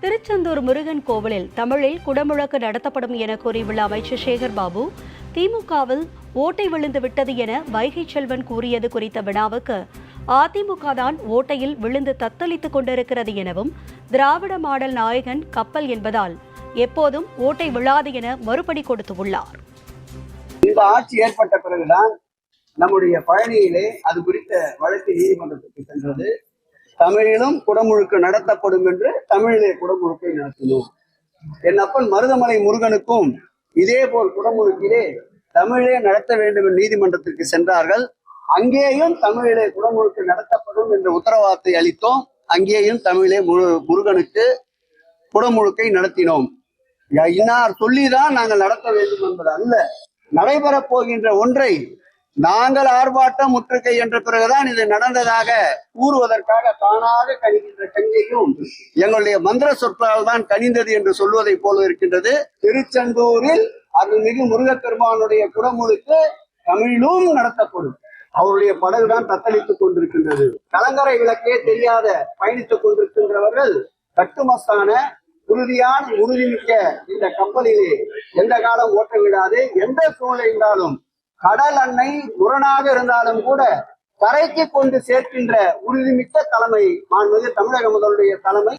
திருச்செந்தூர் முருகன் கோவிலில் தமிழில் குடமுழக்கு நடத்தப்படும் என கூறியுள்ள அமைச்சர் சேகர் பாபு, திமுகவில் ஓட்டை விழுந்து விட்டது என வைகை செல்வன் கூறியது குறித்த வினாவுக்கு அதிமுக தான் ஓட்டையில் விழுந்து தத்தளித்துக் கொண்டிருக்கிறது எனவும், திராவிட மாடல் நாயகன் கப்பல் என்பதால் எப்போதும் ஓட்டை விழாது என மறுபடி கொடுத்துள்ளார். இந்த ஆட்சி ஏற்பட்ட பிறகுதான் நம்முடைய பழனியிலே அது குறித்த வழக்கு நீதிமன்றத்துக்கு சென்றது. தமிழிலும் குடமுழுக்கு நடத்தப்படும் என்று தமிழிலே குடமுழுக்கை நடத்தினோம். என் அப்பன் மருதமலை முருகனுக்கும் இதே போல் குடமுழுக்கிலே தமிழே நடத்த வேண்டும் என்று நீதிமன்றத்திற்கு சென்றார்கள். அங்கேயும் தமிழிலே குடமுழுக்கு நடத்தப்படும் என்ற உத்தரவாதத்தை அளித்தோம். அங்கேயும் தமிழிலே முருகனுக்கு குடமுழுக்கை நடத்தினோம். இன்னார் சொல்லிதான் நாங்கள் நடத்த வேண்டும் என்பது அல்ல, நடைபெறப் போகின்ற ஒன்றை நாங்கள் ஆர்ப்பாட்டம் முற்றுகை என்ற பிறகுதான் இது நடந்ததாக கூறுவதற்காக தானாக கணிகின்ற கங்கையும் எங்களுடைய மந்திர சொற்களால் தான் கனிந்தது என்று சொல்வதை போல இருக்கின்றது. திருச்செந்தூரில் அருள்மிகு முருகப்பெருமானுடைய குடமுழுக்கு தமிழிலும் நடத்தப்படும். அவருடைய படகுதான் தத்தளித்துக் கொண்டிருக்கின்றது. கலங்கரை விளக்கே தெரியாத பயணித்துக் கொண்டிருக்கின்றவர்கள் கட்டுமஸ்தான உறுதியான உறுதிமிக்க இந்த கப்பலிலே எந்த காலம் ஓட்ட விடாது. எந்த சூழ்நிலை இருந்தாலும் கடல் அன்னை முரணாக இருந்தாலும் கூட கரைக்கு கொண்டு சேர்க்கின்ற உறுதிமிக்க தலைமை மாண்புமிகு தமிழக முதல்வருடைய தலைமை